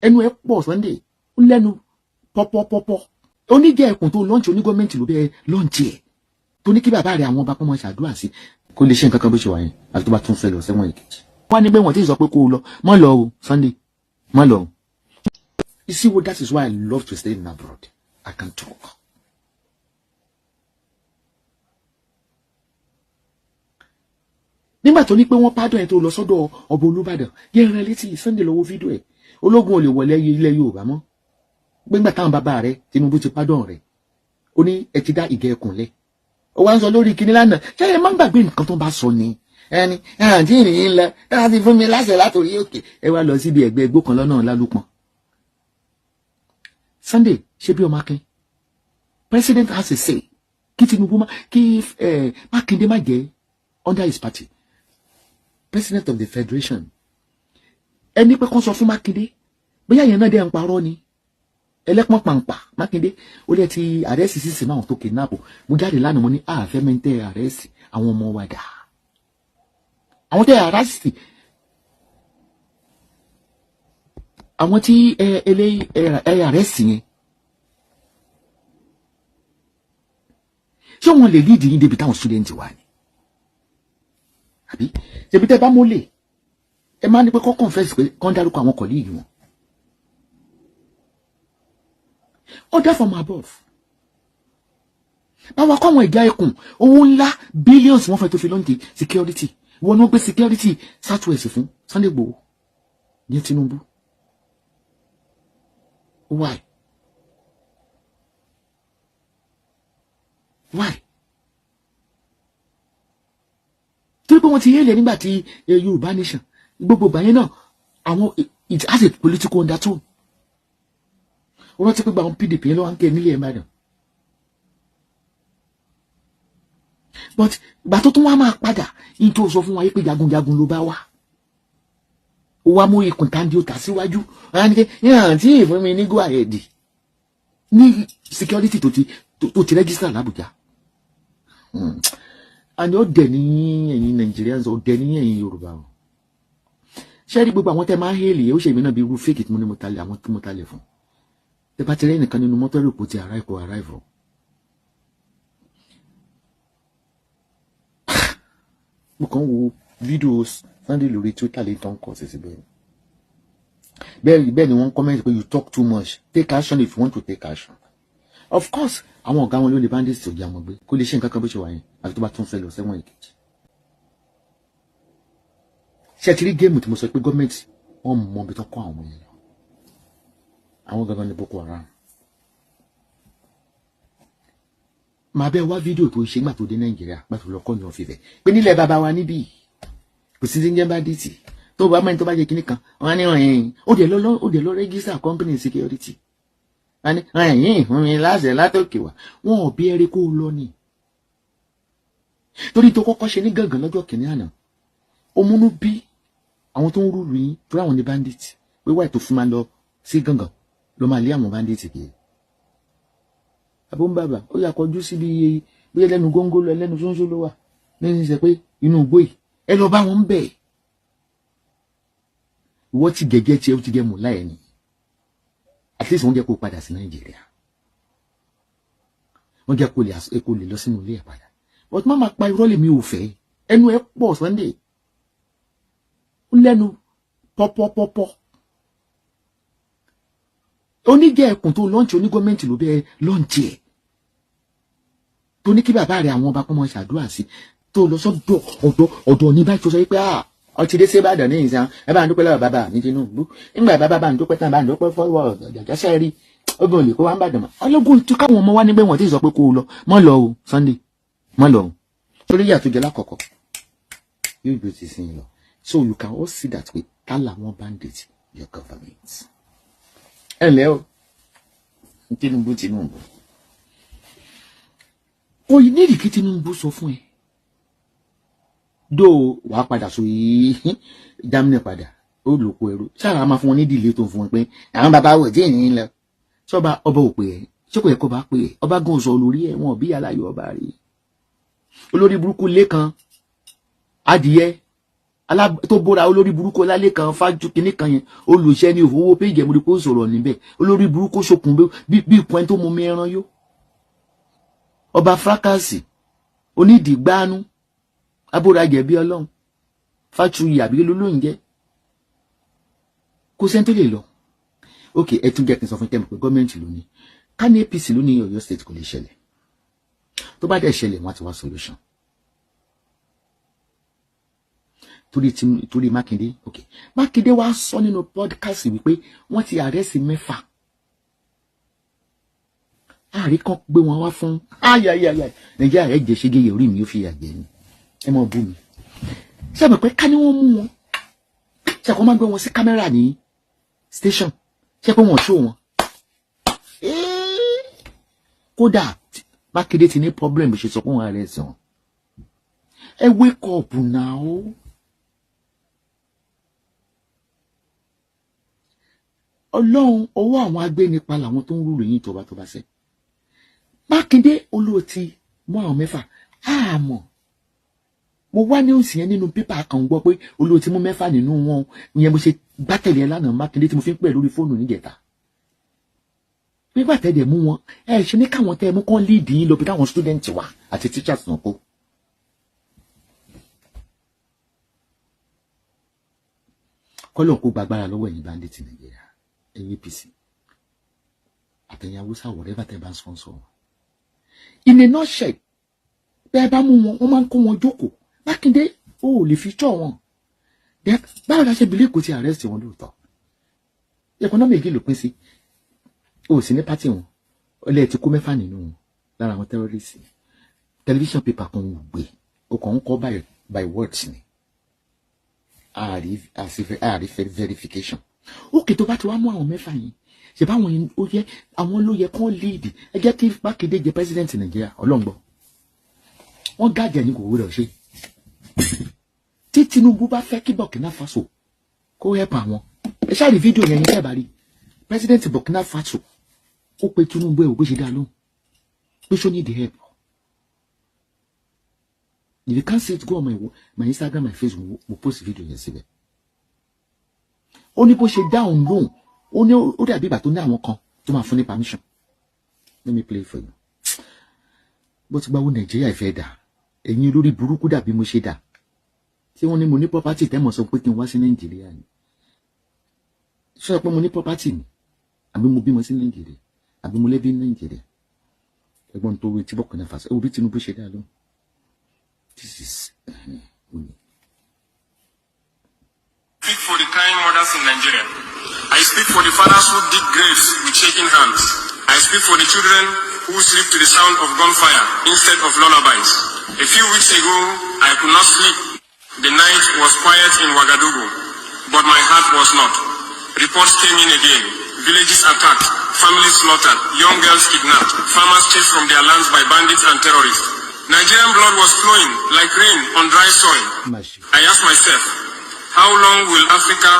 ẹnu ẹ pọ̀ Sunday ó lẹ́nu pọ́pọ́pọ́pọ́ oníjẹ́ ẹkùn tó lọ́ǹtì onígọ́ọ̀mẹ̀ntì ló bẹ́ẹ̀ lọ́ǹtì ẹ̀ tó ní kí bàbá rẹ̀ àwọn ọba kọ́mọ ṣàdúrà sí kó lè ṣe nǹkan kan bó ṣe wà yẹn àti tó bá tún fẹ́ lọ sẹ́wọ̀n èkejì. wọ́n á ní pé wọ́n ti sọ pé kó o lọ mọ́ lọ o Sunday mọ́ lọ o. You see what, that is why I love to stay in abroad. I can talk. Nígbà tó ní pé wọ́n pardon ẹ̀ tó lọ sọ́dọ̀ ọba Olúbàdàn yẹn rẹ létí Sunday lọ́wọ́ fídíò ẹ̀ ológun ò lè wọlé ilẹ̀ Yorùbá mọ́ gbẹ́ngbà táwọn bàbá rẹ̀ Tinubu ti pardon rẹ̀ ó ní ẹ ti dá ìgẹ̀ ẹkùn lẹ̀ ó wá ń sọ lórí kinní lánàá ṣé ẹ má gbàgbé nǹkan tó bá sọ ni ẹni àǹtí ìrìn lẹ láti fún mi láṣẹ látòrí òkè ẹ wá lọ síbi ẹgbẹ́ igbó kan lọ́nà Lálùpọ̀n. Sunday ṣe bí ọmọ akin president has a say kí Tinubu má kí Mákindé má jẹ́ under his party president of the federation ẹni pé kán sọ fún Mákindé bóyá yẹn náà dẹ̀ ń parọ́ ni ẹlẹ́pọ̀n pàǹpà Mákindé ó lẹ́ ti àrẹ́sì sísè náà tó kidnap mo jáde lánàá mo ní àfẹ́mẹ́ntẹ́ àrẹ́sì àwọn ọmọ wa dà àwọn tẹ́ àrẹ́sì àwọn tí àrẹ́sì yẹn ṣé wọn lè lead yín débi táwọn student wà ní àbí ṣebí tẹ́ bá mọ́lẹ̀ ẹ máa ní pé kọ́ confess pé kán dárúkọ àwọn colleague wọn. Order from above. Báwa kọ́ àwọn ìjà ẹkùn owó ńlá billions wọ́n fẹ́ tó fi lọ́ǹkì security wọn ló gbé security southwest fún Sunday Igboho ní Tinubu. Why? Why? Torí pé wọ́n ti yẹ́lẹ̀ nígbà tí Yorùbá nation gbogbo ìgbà náà àwọn it has a political undertone. Wọ́n ti pé gba àwọn PDP ló wá ń ké nílé Ìbàdàn. But ìgbà tó tún wá máa padà yìí tó sọ fún wa yìí pé jagunjagun ló bá wá. Ó wá mú ikùn tàǹdí ó tà síwájú. Wọ́n á ní kí yàn tí ìfún mi ní go ahead ní security tó ti register l'Abuja. Àní ó dẹ̀ ní ẹ̀yin Nigerians ó dẹ̀ ní ẹ̀yin Yorùbá o. Ṣé rí gbogbo àwọn tẹ́ máa ń hélì ó ṣe mí náà bí irú fake tí mo ní mo talẹ̀ àwọn tí mo talẹ̀ fún. Tẹ́ bá ti rẹ́ nìkan nínú mọ́tò rò pò ti arrive o. Mo kàn wo videos Sunday lórí Twitter lè tán kọ̀ sí síbẹ̀. Bẹ́ẹ̀ ni wọ́n comment pé you talk too much take action if you want to take action. Of course àwọn ọ̀gá wọn ló lè bandits tó jẹ́ àwọn gbé kó lè ṣe nǹkan kan bó ṣe wà yẹn àti tó bá tún fẹ́ lọ sẹ́wọ̀n èkejì. Ṣé ti rí géèmù tí mo sọ pé gọ́ọ̀mẹ̀ntì wọ́n mọ ibi tó kọ́ àwọn yẹn lọ àwọn gangan ní Boko Haram. Màá bẹ́ẹ̀ wá fídíò tó ṣe gbà tó dé Nàìjíríà gbà tó lọ kọ́ ní ọ̀fìfẹ́ pé nílẹ̀ bàbá wa níbí kò sí ti ń jẹ́ bandits tó bá mẹ́rin tó bá jẹ́ kinní kan wọ́n á ní ọ̀yìn ó dẹ̀ lọ register company security wọ́n á ní ọ̀yìn fún mi láṣẹ látòkè wá wọn ò bí ẹrí kó lọ ni torí tó kọ́kọ́ ṣe ní gàngàn lọ́jọ́ kìíní àná ó múnú bí àwọn tó ń rúlu yín tó ráwọn ní bandits pé wáyé tó fún máa lọ sí gàngàn ló máa lé àwọn bandits kì í abóńbàbà ó yà kọjú síbi bí ẹlẹ́nu góńgó lọ ẹlẹ́nu ṣóńṣó ló wà lẹ́yìn ṣe pé inú igbó yìí ẹ lọ bá wọn bẹ̀ ìwọ ti gẹ́gẹ́ tí ó ti gẹ́ mú láyé ni at least wọ́n jẹ́ kó padà sí Nàìjíríà wọ́n jẹ́ kó lè lọ sínú ilé ẹ̀ padà but má máa pa irọ́ lèmi ò fẹ́ ẹnu ẹ pọ̀ Sunday ó lẹ́nu pọ́pọ́pọ́pọ́ oníjẹ́ ẹkùn tó lọ́ǹtì onígọ́ọ̀mẹ̀ntì ló bẹ́ẹ̀ lọ́ǹtì ẹ̀ tó ní kí bàbá rẹ̀ àwọn ọba kọ́mọ ṣàdúrà sí tó lọ sọ́dọ̀ ọ̀dọ̀ ní báyìí tó sọ pé ọtí dé sí Ìbàdàn ní ìsàn ẹ bá ń dúpẹ́ lọ́wọ́ bàbá ní Tinubu nígbà bàbá bá ń dúpẹ́ tán bá ń dúpẹ́ fọwọ́ jàjàṣẹ́ rí ogun olè kó wá ń bàdàn mọ́ ọlọ́gùn tó káwọn ọmọ wá níbẹ̀ wọ́n ti sọ pé kó o lọ mọ́ lọ o Sunday mọ́ lọ o torí yà tó jẹ lákọ̀ọ́kọ́ yóò gbé ti sin lọ so you can all see that way ká làwọn bandits your government ẹ ǹlẹ́ o Tinubu kò yí nídìí kí Tinubu sọ fún ẹ dó wàá padà so yìí Germany padà ó lòkó ẹrú sáà máa fún wọn ní ìdílé tó ń fún wọn pé àwọn bàbá wò tí ènìyàn lọ sọba ọba ò pè ẹ ṣé kò yẹ kó bá pè ẹ ọba gan sọ lórí ẹ wọn bí aláyọ ọba rí olórí burúkú lẹ́kan adìyẹ tó bóra olórí burúkú lálẹ́ kan fájú kinní kan yẹn olùṣẹ́ ní òfowó péjì mo rí pé ó sọ̀rọ̀ níbẹ̀ olórí burúkú ṣokùn bí ìpọ́n tó mú mi ẹran yó ọba frákàsì onídìígbánú abórajẹ̀ bí ọlọ́run fáṣuyì àbí lólóyìn jẹ́ kò sẹ́ni tó lè lọ. Ok, ẹ tún jẹ́ kí n sọ fún tẹ́mù pé gọ́ọ̀mẹ̀ntì ló ní ká ní APC ló ní Ọ̀yọ́ state kò lè ṣẹlẹ̀ tó bá dẹ̀ ṣẹlẹ̀ wọ́n ti wá solution torí Mákindé. Ok, Mákindé wá sọ nínú podcast wípé wọ́n ti àrẹ́sì 6 ààrẹ kan gbé wọn wá fún ayayaya Nàìjíríà rẹ̀ jẹ́ ṣégeyè orí mi ó fi àgbẹ̀ ni ẹ mọ̀ bú mi ṣe mọ̀ pé ká ní wọ́n mú wọn ṣe kó máa gbé wọn sí kámẹ́rà ní station ṣe pé wọ́n ṣó wọn kódà Mákindé ti ní problem ṣe sọ pé wọ́n àrẹ sàn ẹ wake up now. Ọlọ́run ọwọ́ àwọn agbénipa làwọn tó ń rúlò yín tó bá ṣe Mákindé olóòtí mú àwọn 6 àmọ́ mo wá ní òsì yẹn nínú pépà kan gbọ́ pé olóòtí mú 6 nínú wọn ìyẹn mo ṣe gbátẹ̀lé lánàá Mákindé tí mo fi ń pè lórí fóònù níjẹta nígbà tẹ́lẹ̀ mú wọn ẹ ṣe ní káwọn tẹ́ mú kán lead yín lọ bí káwọn student wà àti teachers náà kó. Kọ́lọ̀ kó gbàgbára lọ́wọ́ ẹ̀yin bandit Nàìjíríà ẹ̀yin APC àtẹ̀yìn Haúsá whatever tẹ́ bá ń sponsor wọn. In a nutshell bẹ́ẹ̀ bá mú wọn wọ́n máa ń kó wọn jókòó Mákindé ó lè fi tọ́ wọn báwo la ṣe believe kò ti arrest wọn lóòótọ́ economic ló pín sí ó sì ní pátì wọn ọlẹ́ ti kó 6 nínú wọn lára àwọn terrorists television paper kan wò gbé ó kàn ń kọ́ by words ni ààrí verification ókè tó bá ti wá mú àwọn 6 yìí ṣe báwọn àwọn ló yẹ kán lead ẹ jẹ́ kí Mákindé jẹ president Nàìjíríà ọlọ́ngbọ́n wọ́n gàjẹ̀ ní kò wúrọ̀ ṣe tí Tinubu bá fẹ́ kí Burkina Faso kó help àwọn ẹ ṣáà rí fídíò yẹn ní kẹ́ẹ̀bà rí president Burkina Faso ó pe Tinubu ẹ̀ ò bó ṣe dá lóhùn pé ṣó need help. If you can't see it, go on my Instagram, my Facebook, we'll post video yẹn síbẹ̀. Ó ní bó ṣe dáhùn lóhùn ó ní ó dàbí ìgbà tó ní àwọn kan tó máa fún ní permission. Let me play for you. Bó ti gbáwó Nàìjíríà ìfẹ́ dà ẹ̀yin lórí burúkú dàbí mo ṣe dà tí wọ́n ní mo ní property tẹ́mọ̀ sọ pé kí n wá sí Nàìjíríà ni. Sọ pé mo ní property ni àbí mo bímọ sí Nàìjíríà àbí mo lẹ́bí Nàìjíríà. Ẹ̀gbọ́n tó rí tí Burkina Faso ẹ̀ òbí Tinubu ṣe dá lóhùn. This is speak for the kind mothers in Nigeria. I speak for the fathers who dig graves with shaking hands. I speak for the children who sleep to the sound of gunfire instead of lullabies. A few weeks ago, I could not sleep. The night was quiet in Ouagadougou, but my heart was not. Reports came in again. Villages attacked, families slaughtered, young girls kidnapped, farmers chased from their lands by bandits and terrorists. Nigerian blood was flowing like rain on dry soil. I asked myself, how long will Africa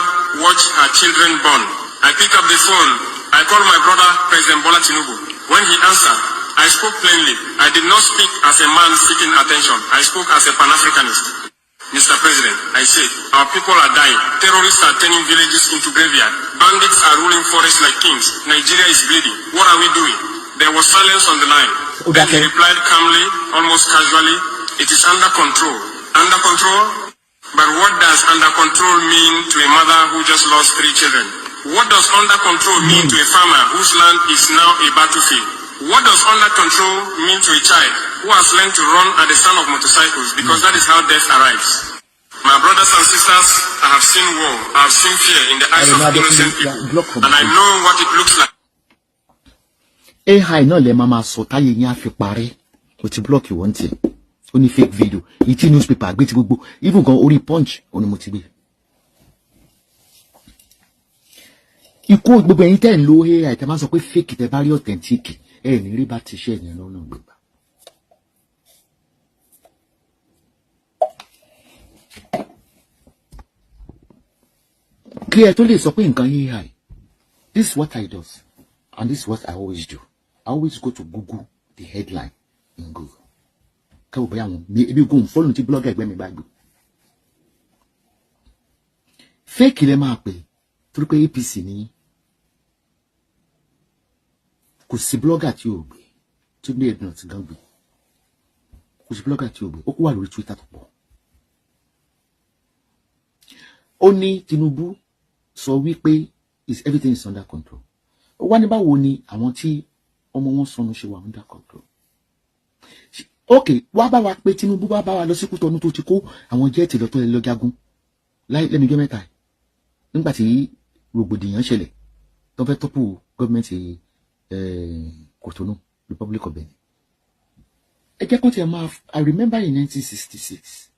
watch her children born? I picked up the phone. I called my brother, President Bola Tinubu. When he answered, I spoke plainly. I did not speak as a man seeking attention. I spoke as a Pan-Africanist. Mr. President, I said, our people are dying. Terrorists are turning villages into graveyard. Bandits are ruling forests like kings. Nigeria is bleeding. What are we doing? There was silence on the line. Then he replied calmly, almost casually, it is under control. Under control? But what does under control mean to a mother who just lost 3 children? What does under control mean to a farmer whose land is now a battlefield? What does under control mean to a child who has learned to run at the sound of motorcycles? Because that is how death arrives. My brothers and sisters, I have seen war, I have seen fear in the eyes of innocent people, and I know what it looks like. AI náà lè máa sọ táyé yín á fi parẹ́ ó ti block wọ́n tiẹ̀ ó ní fake video èyí tí newspaper gbé ti gbogbo even gan orí Punch ó ní mo ti gbé. Ikú gbogbo ẹ̀yin tẹ́ ń lo AI tẹ́ máa sọ pé fake tẹ́ bá rí authentic ẹ̀ ní rí bá ti ṣe ẹ̀yìn lọ́nà gbogbo. Kí ẹ tó lè sọ pé nǹkan AI, this is what I do and this is what I always do. I always go to Google the headline in Google. Káwọ́ bóyá wọn ebi go follow ti blogger ẹgbẹ́ mi bá gbé. fake lẹ máa pè torí pé APC ni kò sí blogger tí ò gbé tí gbé ẹ̀dùn àti gan gbé kò sí blogger tí ò gbé ó kó wà lórí Twitter tó pọ̀. Ó ní Tinubu sọ wípé everything is under control. Ó wá ní báwo ni àwọn tí ọmọ wọn sọnù ṣe wà under control. Okay, wá bá wa pé Tinubu bá wa lọ sí Kútọ̀nù tó ti kó àwọn jẹ́ẹ̀tì lọ́tọ́ lọ jagun lẹ́nu ọjọ́ mẹ́ta nígbà tí rògbòdìyàn ṣẹlẹ̀ tó fẹ́ tọ́pù gọ́ọ̀mẹ̀ntì Kútọ̀nù Republic of Benin. Ẹ jẹ́ kó tiẹ̀ máa I remember in 1966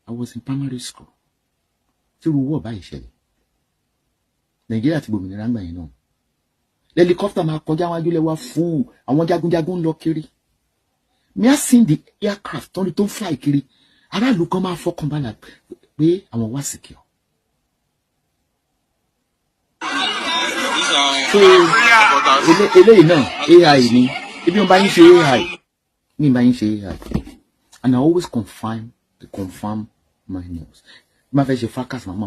I was in primary school tí irú wọ́ọ̀ báyìí ṣẹlẹ̀ Nàìjíríà ti gbòmìnira ńgbà yẹn náà helicopter máa kọjá wájú lẹ́wà fún àwọn jagunjagun lọ kiri. Me I seen the aircraft tó ń fly kiri aráàlú kan máa fọkàn balẹ̀ pé àwọn wá secure. So eléyìí náà AI ni ebi wọn bá yín ṣe AI ní bá yín ṣe AI and I always confirm my news. Má fẹ́ ṣe fracas màmá.